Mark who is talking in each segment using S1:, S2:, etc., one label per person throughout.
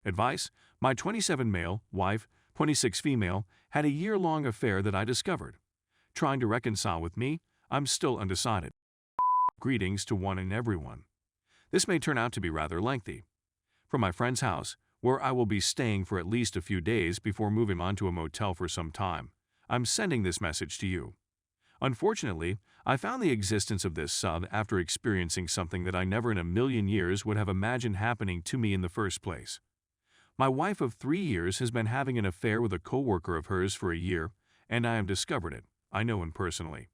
S1: Advice: my 27 male wife, 26 female, had a year-long affair that I discovered. Trying to reconcile with me, I'm still undecided. Greetings to one and everyone. This may turn out to be rather lengthy. From my friend's house, where I will be staying for at least a few days before moving on to a motel for some time, I'm sending this message to you. Unfortunately, I found the existence of this sub after experiencing something that I never in a million years would have imagined happening to me in the first place. My wife of 3 years has been having an affair with a co-worker of hers for a year, and I have discovered it. I know him personally.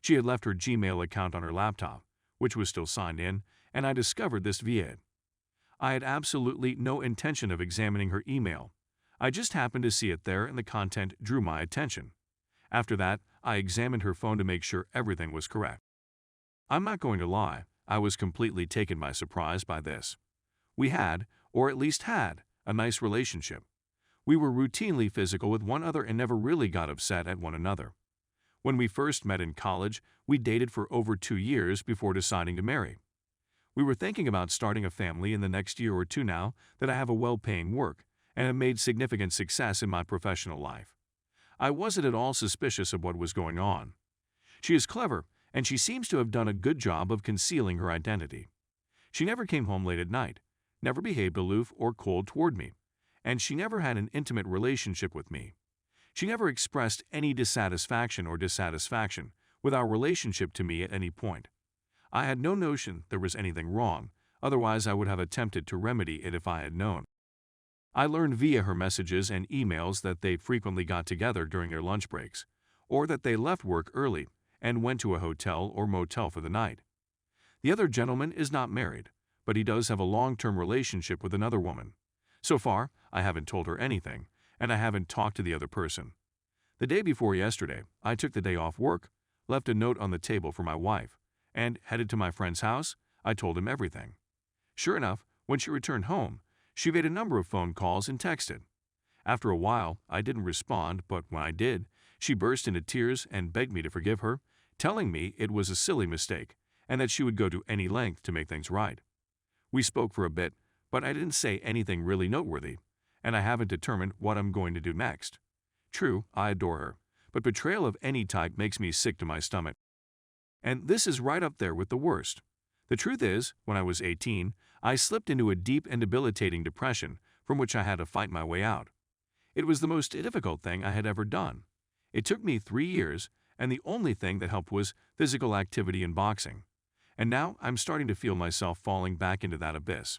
S1: She had left her Gmail account on her laptop, which was still signed in, and I discovered this via it. I had absolutely no intention of examining her email. I just happened to see it there and the content drew my attention. After that, I examined her phone to make sure everything was correct. I'm not going to lie, I was completely taken by surprise by this. We had, or at least had, a nice relationship. We were routinely physical with one another and never really got upset at one another. When we first met in college, we dated for over 2 years before deciding to marry. We were thinking about starting a family in the next year or two now that I have a well-paying work and have made significant success in my professional life. I wasn't at all suspicious of what was going on. She is clever, and she seems to have done a good job of concealing her identity. She never came home late at night, never behaved aloof or cold toward me, and she never had an intimate relationship with me. She never expressed any dissatisfaction with our relationship to me at any point. I had no notion there was anything wrong, otherwise I would have attempted to remedy it if I had known. I learned via her messages and emails that they frequently got together during their lunch breaks, or that they left work early and went to a hotel or motel for the night. The other gentleman is not married, but he does have a long-term relationship with another woman. So far, I haven't told her anything, and I haven't talked to the other person. The day before yesterday, I took the day off work, left a note on the table for my wife, and headed to my friend's house. I told him everything. Sure enough, when she returned home, she made a number of phone calls and texted. After a while, I didn't respond, but when I did, she burst into tears and begged me to forgive her, telling me it was a silly mistake and that she would go to any length to make things right. We spoke for a bit, but I didn't say anything really noteworthy, and I haven't determined what I'm going to do next. True, I adore her, but betrayal of any type makes me sick to my stomach. And this is right up there with the worst. The truth is, when I was 18, I slipped into a deep and debilitating depression from which I had to fight my way out. It was the most difficult thing I had ever done. It took me 3 years, and the only thing that helped was physical activity and boxing. And now I'm starting to feel myself falling back into that abyss.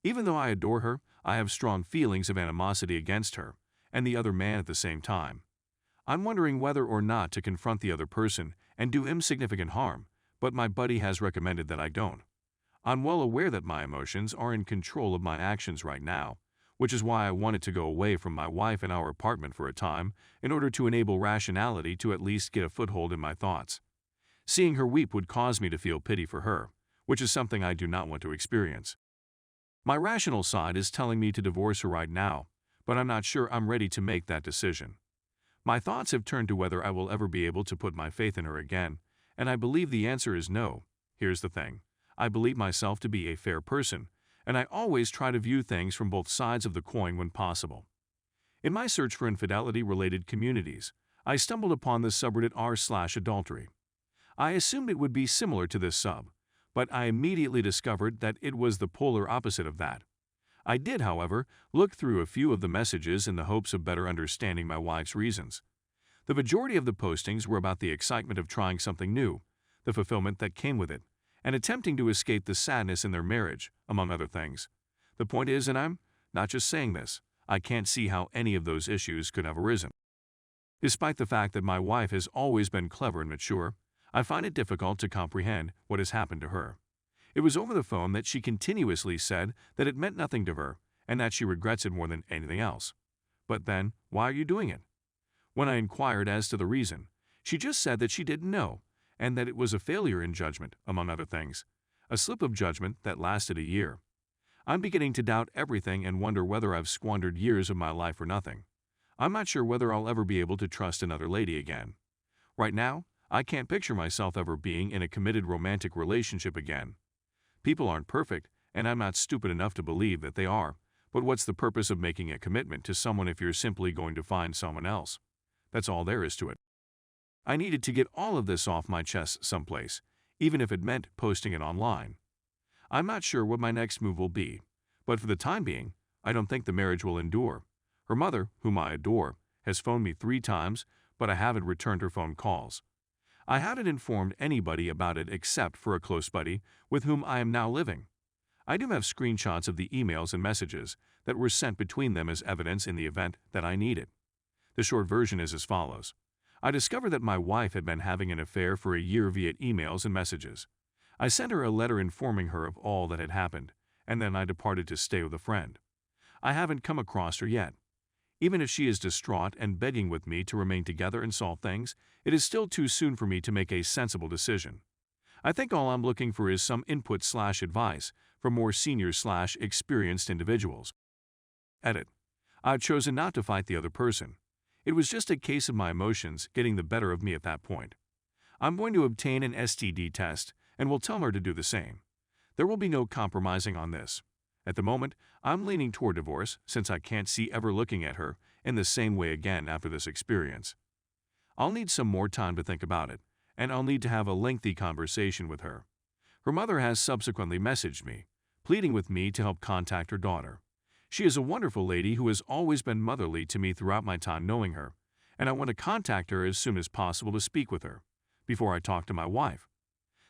S1: Even though I adore her, I have strong feelings of animosity against her and the other man at the same time. I'm wondering whether or not to confront the other person and do him significant harm, but my buddy has recommended that I don't. I'm well aware that my emotions are in control of my actions right now, which is why I wanted to go away from my wife and our apartment for a time in order to enable rationality to at least get a foothold in my thoughts. Seeing her weep would cause me to feel pity for her, which is something I do not want to experience. My rational side is telling me to divorce her right now, but I'm not sure I'm ready to make that decision. My thoughts have turned to whether I will ever be able to put my faith in her again, and I believe the answer is no. Here's the thing. I believe myself to be a fair person, and I always try to view things from both sides of the coin when possible. In my search for infidelity-related communities, I stumbled upon the subreddit r/adultery. I assumed it would be similar to this sub, but I immediately discovered that it was the polar opposite of that. I did, however, look through a few of the messages in the hopes of better understanding my wife's reasons. The majority of the postings were about the excitement of trying something new, the fulfillment that came with it, and attempting to escape the sadness in their marriage, among other things. The point is, and I'm not just saying this, I can't see how any of those issues could have arisen. Despite the fact that my wife has always been clever and mature, I find it difficult to comprehend what has happened to her. It was over the phone that she continuously said that it meant nothing to her and that she regrets it more than anything else. But then, why are you doing it? When I inquired as to the reason, she just said that she didn't know and that it was a failure in judgment, among other things, a slip of judgment that lasted a year. I'm beginning to doubt everything and wonder whether I've squandered years of my life for nothing. I'm not sure whether I'll ever be able to trust another lady again. Right now, I can't picture myself ever being in a committed romantic relationship again. People aren't perfect, and I'm not stupid enough to believe that they are, But what's the purpose of making a commitment to someone if you're simply going to find someone else? That's all there is to it. I needed to get all of this off my chest someplace, even if it meant posting it online. I'm not sure what my next move will be, but for the time being, I don't think the marriage will endure. Her mother, whom I adore, has phoned me 3 times, but I haven't returned her phone calls. I hadn't informed anybody about it except for a close buddy with whom I am now living. I do have screenshots of the emails and messages that were sent between them as evidence in the event that I need it. The short version is as follows. I discovered that my wife had been having an affair for a year via emails and messages. I sent her a letter informing her of all that had happened, and then I departed to stay with a friend. I haven't come across her yet. Even if she is distraught and begging with me to remain together and solve things, it is still too soon for me to make a sensible decision. I think all I'm looking for is some input/advice from more senior/experienced individuals. Edit. I've chosen not to fight the other person. It was just a case of my emotions getting the better of me at that point. I'm going to obtain an STD test and will tell her to do the same. There will be no compromising on this. At the moment, I'm leaning toward divorce since I can't see ever looking at her in the same way again after this experience. I'll need some more time to think about it, and I'll need to have a lengthy conversation with her. Her mother has subsequently messaged me, pleading with me to help contact her daughter. She is a wonderful lady who has always been motherly to me throughout my time knowing her, and I want to contact her as soon as possible to speak with her, before I talk to my wife.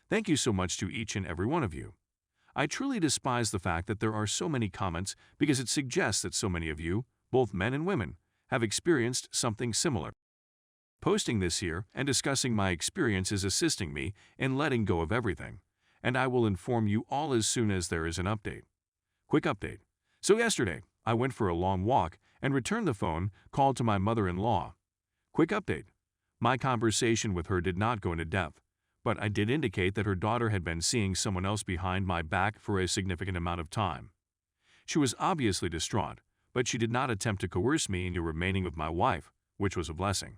S1: Thank you so much to each and every one of you. I truly despise the fact that there are so many comments because it suggests that so many of you, both men and women, have experienced something similar. Posting this here and discussing my experience is assisting me in letting go of everything, and I will inform you all as soon as there is an update. Quick update. So yesterday, I went for a long walk and returned the phone call to my mother-in-law. Quick update. My conversation with her did not go into depth, but I did indicate that her daughter had been seeing someone else behind my back for a significant amount of time. She was obviously distraught, but she did not attempt to coerce me into remaining with my wife, which was a blessing.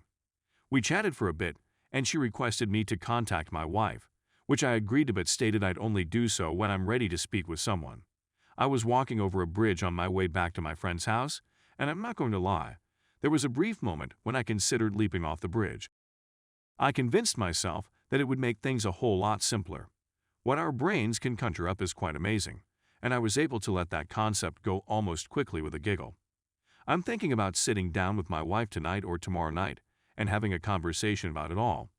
S1: We chatted for a bit, and she requested me to contact my wife, which I agreed to but stated I'd only do so when I'm ready to speak with someone. I was walking over a bridge on my way back to my friend's house, and I'm not going to lie, there was a brief moment when I considered leaping off the bridge. I convinced myself that it would make things a whole lot simpler. What our brains can conjure up is quite amazing, and I was able to let that concept go almost quickly with a giggle. I'm thinking about sitting down with my wife tonight or tomorrow night and having a conversation about it all.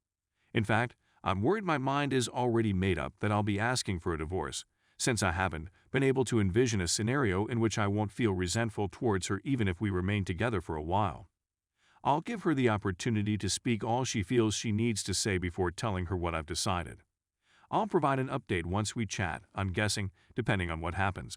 S1: In fact, I'm worried my mind is already made up that I'll be asking for a divorce, since I haven't been able to envision a scenario in which I won't feel resentful towards her even if we remain together for a while. I'll give her the opportunity to speak all she feels she needs to say before telling her what I've decided. I'll provide an update once we chat, I'm guessing, depending on what happens.